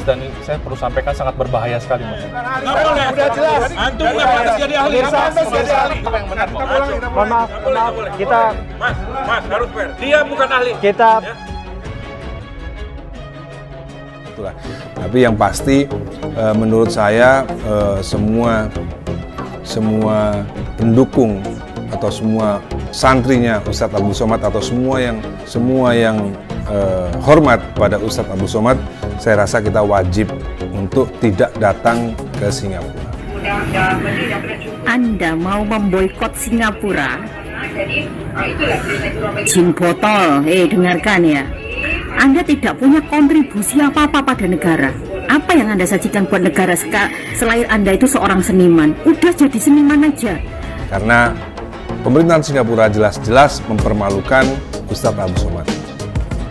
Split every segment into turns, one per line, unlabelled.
dan saya perlu sampaikan sangat berbahaya sekali, Mas.
Udah jelas. Antum nggak pantas jadi ahli.
Apa yang benar, Pak?
Maaf, kita...
Mas, harus fair. Dia bukan ahli.
Kita...
Itulah. Tapi yang pasti menurut saya semua pendukung atau semua santrinya Ustadz Abdul Somad atau semua yang hormat pada Ustadz Abdul Somad, saya rasa kita wajib untuk tidak datang ke Singapura.
Anda mau memboikot Singapura? Jin botol, dengarkan ya. Anda tidak punya kontribusi apa-apa pada negara. Apa yang Anda sajikan buat negara selain Anda itu seorang seniman? Udah jadi seniman aja.
Karena pemerintahan Singapura jelas-jelas mempermalukan Ustadz Abdul Somad.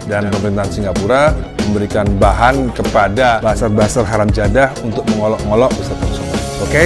Dan pemerintahan Singapura memberikan bahan kepada bastard haram jadah untuk mengolok-olok Ustadz Abdul Somad. Oke?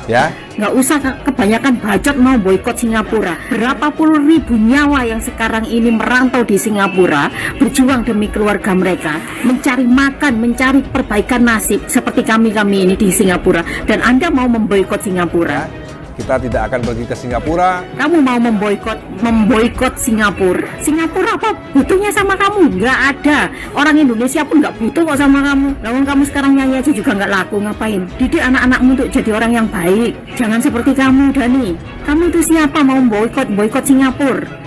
Ya?
Nggak usah kebanyakan bacot mau boikot Singapura. Berapa puluh ribu nyawa yang sekarang ini merantau di Singapura, berjuang demi keluarga mereka, mencari makan, mencari perbaikan nasib seperti kami ini di Singapura. Dan Anda mau memboikot Singapura?
Kita tidak akan pergi ke Singapura.
Kamu mau memboikot Singapura? Singapura apa butuhnya sama kamu? Nggak ada. Orang Indonesia pun nggak butuh kok sama kamu. Lawan kamu sekarang nyanyi aja juga nggak laku, ngapain? Didik anak-anakmu untuk jadi orang yang baik. Jangan seperti kamu, Dani. Kamu itu siapa mau boikot Singapura?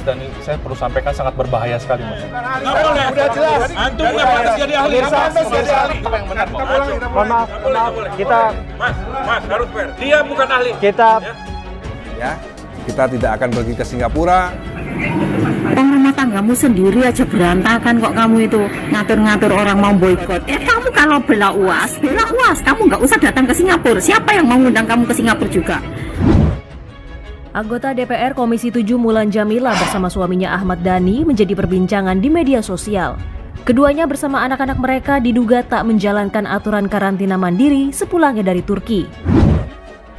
Dan saya perlu sampaikan sangat berbahaya sekali, Mas.
Udah jelas. Antum nggak pantas jadi ahli.
Apa yang benar, Pak?
Maaf, kita...
Mas, harus fair. Dia bukan ahli.
Kita...
Ya, kita tidak akan pergi ke Singapura.
Orang rumah tanggamu sendiri aja berantakan kok kamu itu ngatur-ngatur orang mau boikot. Kamu kalau bela UAS. Kamu nggak usah datang ke Singapura. Siapa yang mau ngundang kamu ke Singapura juga?
Anggota DPR Komisi 7 Mulan Jamila bersama suaminya Ahmad Dhani menjadi perbincangan di media sosial. Keduanya bersama anak-anak mereka diduga tak menjalankan aturan karantina mandiri sepulangnya dari Turki.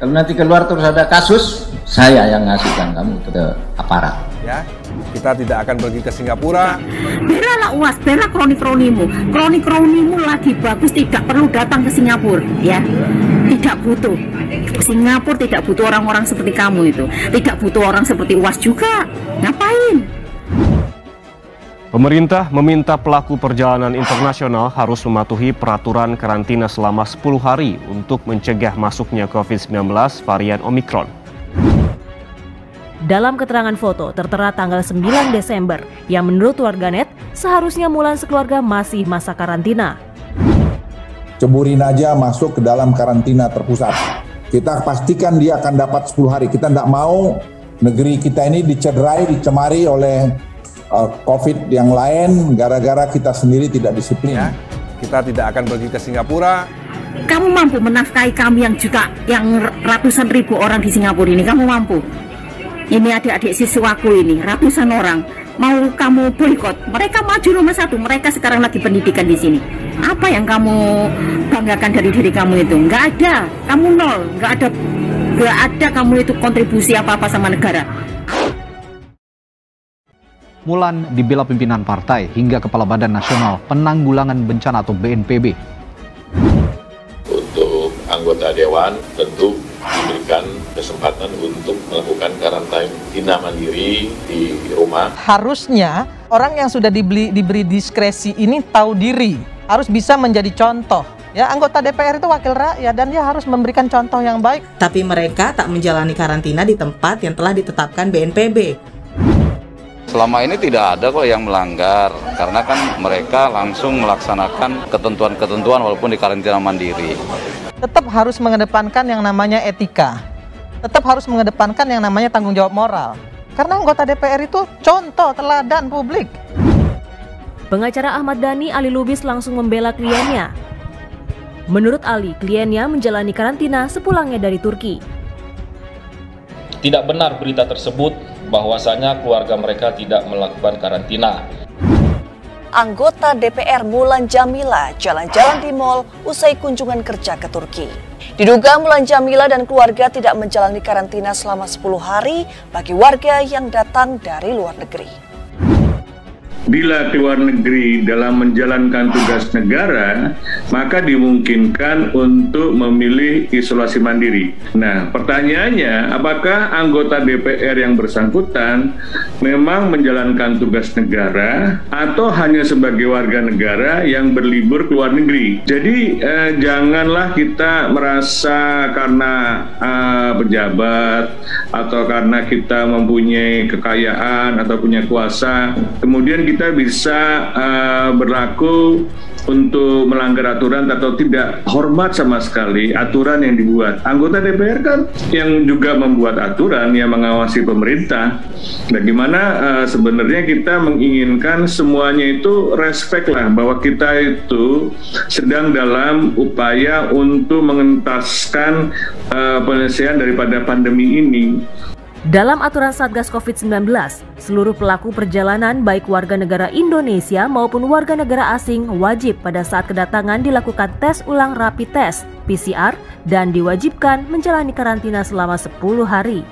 Kalau nanti keluar terus ada kasus, saya yang ngasihkan kamu ke aparat.
Ya, kita tidak akan pergi ke Singapura.
Bela UAS, bela kroni-kronimu. Kroni-kronimu lagi bagus, tidak perlu datang ke Singapura, ya. Tidak butuh. Singapura tidak butuh orang-orang seperti kamu itu. Tidak butuh orang seperti UAS juga. Ngapain?
Pemerintah meminta pelaku perjalanan internasional harus mematuhi peraturan karantina selama 10 hari untuk mencegah masuknya COVID-19 varian Omikron.
Dalam keterangan foto tertera tanggal 9 Desember yang menurut warganet seharusnya Mulan sekeluarga masih masa karantina.
Ceburin aja masuk ke dalam karantina terpusat. Kita pastikan dia akan dapat 10 hari. Kita tidak mau negeri kita ini dicederai, dicemari oleh COVID yang lain gara-gara kita sendiri tidak disiplin.
Ya, kita tidak akan pergi ke Singapura.
Kamu mampu menafkahi kami yang ratusan ribu orang di Singapura ini? Kamu mampu? Ini adik-adik siswaku ini, ratusan orang. Mau kamu boikot? Mereka maju nomor 1. Mereka sekarang lagi pendidikan di sini. Apa yang kamu banggakan dari diri kamu itu? Nggak ada. Kamu nol. Nggak ada kamu itu kontribusi apa-apa sama negara.
Mulan dibela pimpinan partai hingga Kepala Badan Nasional Penanggulangan Bencana atau BNPB.
Untuk anggota Dewan tentu diberikan kesempatan untuk melakukan karantina mandiri di rumah.
Harusnya orang yang sudah diberi diskresi ini tahu diri, harus bisa menjadi contoh. Ya, anggota DPR itu wakil rakyat dan dia harus memberikan contoh yang baik.
Tapi mereka tak menjalani karantina di tempat yang telah ditetapkan BNPB.
Selama ini tidak ada kok yang melanggar, karena kan mereka langsung melaksanakan ketentuan-ketentuan walaupun di karantina mandiri.
Tetap harus mengedepankan yang namanya etika, tetap harus mengedepankan yang namanya tanggung jawab moral. Karena anggota DPR itu contoh teladan publik.
Pengacara Ahmad Dhani, Ali Lubis langsung membela kliennya. Menurut Ali, kliennya menjalani karantina sepulangnya dari Turki.
Tidak benar berita tersebut bahwasanya keluarga mereka tidak melakukan karantina.
Anggota DPR Mulan Jamila jalan-jalan di mal usai kunjungan kerja ke Turki. Diduga Mulan Jamila dan keluarga tidak menjalani karantina selama 10 hari bagi warga yang datang dari luar negeri.
Bila keluar negeri dalam menjalankan tugas negara, maka dimungkinkan untuk memilih isolasi mandiri. Nah, pertanyaannya, apakah anggota DPR yang bersangkutan memang menjalankan tugas negara atau hanya sebagai warga negara yang berlibur ke luar negeri? Jadi janganlah kita merasa karena pejabat atau karena kita mempunyai kekayaan atau punya kuasa, kemudian kita bisa berlaku untuk melanggar aturan atau tidak hormat sama sekali aturan yang dibuat. Anggota DPR kan yang juga membuat aturan, yang mengawasi pemerintah. Bagaimana sebenarnya kita menginginkan semuanya itu respect lah, bahwa kita itu sedang dalam upaya untuk mengentaskan penyelesaian daripada pandemi ini.
Dalam aturan Satgas COVID-19, seluruh pelaku perjalanan baik warga negara Indonesia maupun warga negara asing wajib pada saat kedatangan dilakukan tes ulang rapid test (PCR) dan diwajibkan menjalani karantina selama 10 hari.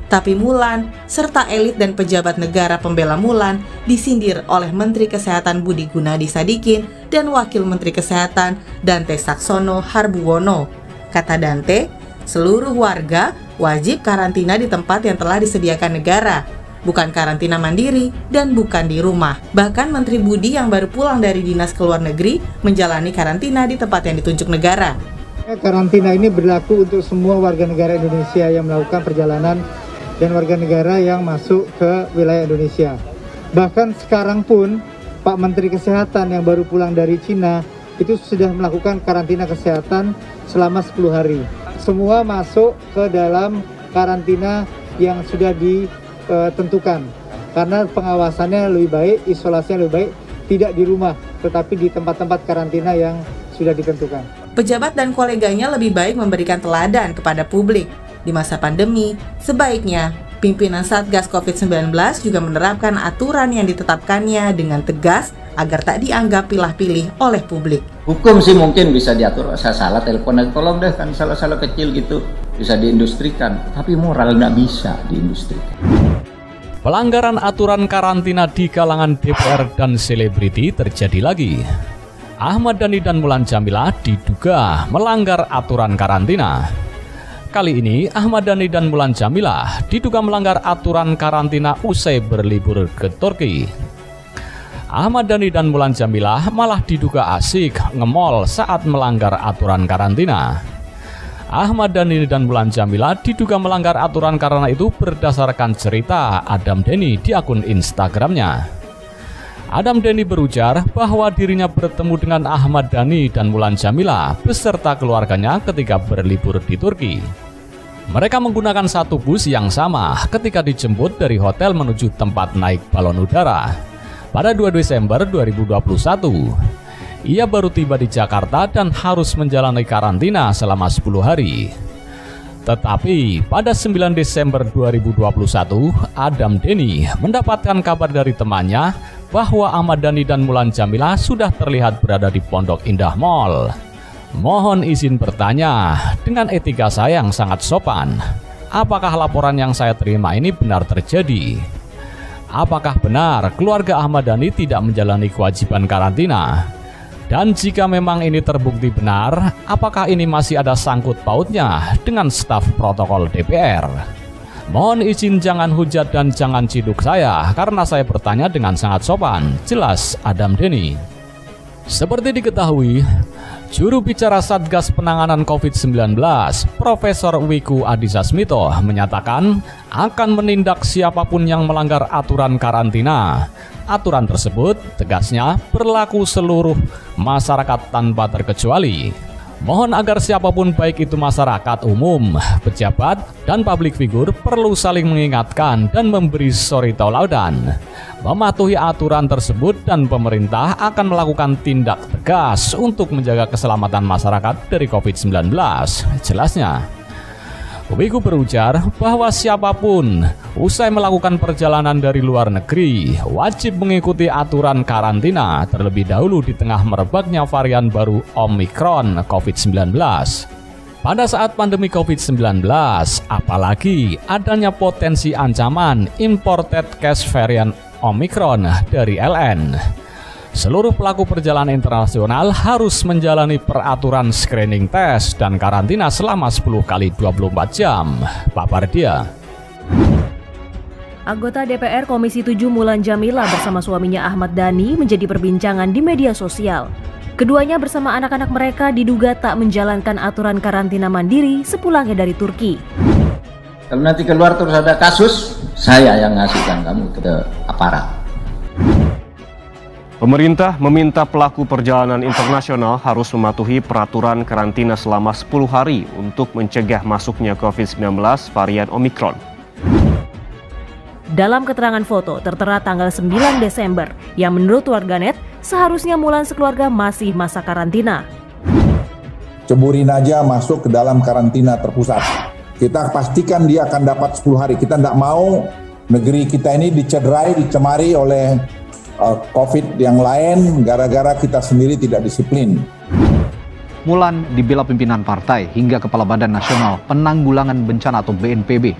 Tapi Mulan, serta elit dan pejabat negara pembela Mulan disindir oleh Menteri Kesehatan Budi Gunadi Sadikin dan Wakil Menteri Kesehatan Dante Saxono Harbuwono. Kata Dante, seluruh warga wajib karantina di tempat yang telah disediakan negara, bukan karantina mandiri dan bukan di rumah. Bahkan Menteri Budi yang baru pulang dari dinas ke luar negeri menjalani karantina di tempat yang ditunjuk negara.
Karantina ini berlaku untuk semua warga negara Indonesia yang melakukan perjalanan dan warga negara yang masuk ke wilayah Indonesia. Bahkan sekarang pun Pak Menteri Kesehatan yang baru pulang dari Cina itu sudah melakukan karantina kesehatan selama 10 hari. Semua masuk ke dalam karantina yang sudah ditentukan. Karena pengawasannya lebih baik, isolasinya lebih baik, tidak di rumah, tetapi di tempat-tempat karantina yang sudah ditentukan.
Pejabat dan koleganya lebih baik memberikan teladan kepada publik. Di masa pandemi, sebaiknya pimpinan Satgas COVID-19 juga menerapkan aturan yang ditetapkannya dengan tegas agar tak dianggap pilah-pilih oleh publik.
Hukum sih mungkin bisa diatur, saya salah telepon aja, tolong deh, kan salah-salah kecil gitu, bisa diindustrikan, tapi moral nggak bisa diindustrikan.
Pelanggaran aturan karantina di kalangan DPR dan selebriti terjadi lagi. Ahmad Dhani dan Mulan Jameela diduga melanggar aturan karantina. Kali ini Ahmad Dhani dan Mulan Jameela diduga melanggar aturan karantina usai berlibur ke Turki. Ahmad Dhani dan Mulan Jameela malah diduga asik ngemol saat melanggar aturan karantina. Ahmad Dhani dan Mulan Jameela diduga melanggar aturan karena itu berdasarkan cerita Adam Dhani di akun Instagramnya. Adam Dhani berujar bahwa dirinya bertemu dengan Ahmad Dhani dan Mulan Jameela beserta keluarganya ketika berlibur di Turki. Mereka menggunakan satu bus yang sama ketika dijemput dari hotel menuju tempat naik balon udara. Pada 2 Desember 2021, ia baru tiba di Jakarta dan harus menjalani karantina selama 10 hari. Tetapi pada 9 Desember 2021, Adam Dhani mendapatkan kabar dari temannya bahwa Ahmad Dhani dan Mulan Jameela sudah terlihat berada di Pondok Indah Mall. Mohon izin bertanya, dengan etika saya yang sangat sopan, apakah laporan yang saya terima ini benar terjadi? Apakah benar keluarga Ahmad Dhani tidak menjalani kewajiban karantina? Dan jika memang ini terbukti benar, apakah ini masih ada sangkut pautnya dengan staf protokol DPR? Mohon izin jangan hujat dan jangan ciduk saya karena saya bertanya dengan sangat sopan, jelas Adam Dhani. Seperti diketahui, juru bicara Satgas Penanganan COVID-19, Profesor Wiku Adhisa Smito menyatakan akan menindak siapapun yang melanggar aturan karantina. Aturan tersebut, tegasnya, berlaku seluruh masyarakat tanpa terkecuali. Mohon agar siapapun baik itu masyarakat umum, pejabat, dan publik figur perlu saling mengingatkan dan memberi suri tauladan. Mematuhi aturan tersebut dan pemerintah akan melakukan tindak tegas untuk menjaga keselamatan masyarakat dari COVID-19, jelasnya. Wiku berujar bahwa siapapun usai melakukan perjalanan dari luar negeri wajib mengikuti aturan karantina terlebih dahulu di tengah merebaknya varian baru Omicron COVID-19. Pada saat pandemi COVID-19, apalagi adanya potensi ancaman imported case varian Omikron dari LN. Seluruh pelaku perjalanan internasional harus menjalani peraturan screening tes dan karantina selama 10 kali 24 jam. Pabar dia.
Anggota DPR Komisi 7 Mulan Jameela bersama suaminya Ahmad Dhani menjadi perbincangan di media sosial. Keduanya bersama anak-anak mereka diduga tak menjalankan aturan karantina mandiri sepulangnya dari Turki.
Kalau nanti keluar terus ada kasus, saya yang ngasihkan kamu ke aparat.
Pemerintah meminta pelaku perjalanan internasional harus mematuhi peraturan karantina selama 10 hari untuk mencegah masuknya COVID-19 varian Omikron.
Dalam keterangan foto tertera tanggal 9 Desember yang menurut warganet seharusnya Mulan sekeluarga masih masa karantina.
Ceburin aja masuk ke dalam karantina terpusat. Kita pastikan dia akan dapat 10 hari. Kita tidak mau negeri kita ini dicederai, dicemari oleh COVID yang lain gara-gara kita sendiri tidak disiplin.
Mulan dibela pimpinan partai hingga Kepala Badan Nasional Penanggulangan Bencana atau BNPB.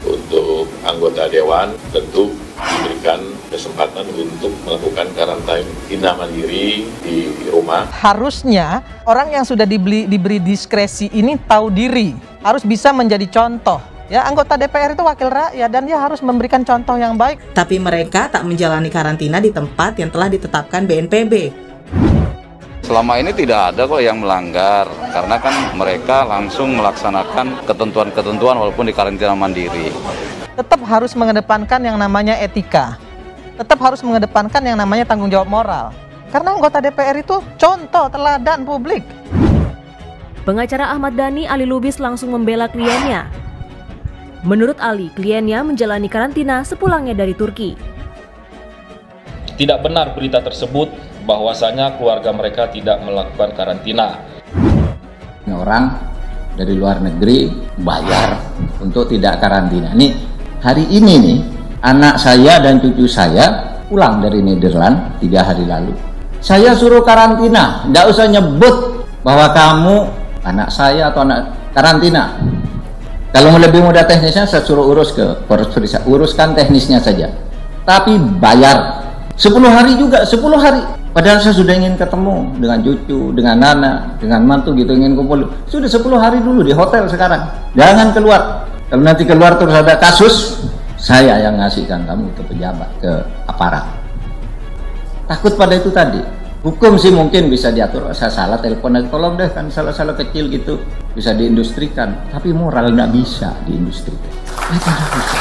Untuk anggota Dewan tentu diberikan kesempatan untuk melakukan karantina mandiri di rumah.
Harusnya orang yang sudah diberi diskresi ini tahu diri, harus bisa menjadi contoh. Ya, anggota DPR itu wakil rakyat dan dia harus memberikan contoh yang baik.
Tapi mereka tak menjalani karantina di tempat yang telah ditetapkan BNPB.
Selama ini tidak ada kok yang melanggar, karena kan mereka langsung melaksanakan ketentuan-ketentuan walaupun di karantina mandiri.
Tetap harus mengedepankan yang namanya etika. Tetap harus mengedepankan yang namanya tanggung jawab moral. Karena anggota DPR itu contoh teladan publik.
Pengacara Ahmad Dhani, Ali Lubis, langsung membela kliennya. Menurut Ali, kliennya menjalani karantina sepulangnya dari Turki.
Tidak benar berita tersebut bahwasanya keluarga mereka tidak melakukan karantina.
Orang dari luar negeri bayar untuk tidak karantina. Nih, hari ini nih, anak saya dan cucu saya pulang dari Nederland 3 hari lalu. Saya suruh karantina, nggak usah nyebut bahwa kamu anak saya atau anak karantina. Kalau lebih mudah teknisnya, saya suruh uruskan teknisnya saja. Tapi bayar 10 hari juga, 10 hari. Padahal saya sudah ingin ketemu dengan cucu, dengan anak, dengan mantu gitu, ingin kumpul. Sudah 10 hari dulu di hotel sekarang. Jangan keluar. Kalau nanti keluar terus ada kasus, saya yang ngasihkan kamu ke pejabat, ke aparat. Takut pada itu tadi. Hukum sih mungkin bisa diatur, saya salah telepon aja, tolong deh, kan salah-salah kecil gitu, bisa diindustrikan. Tapi moral nggak bisa diindustrikan. Itu nggak bisa.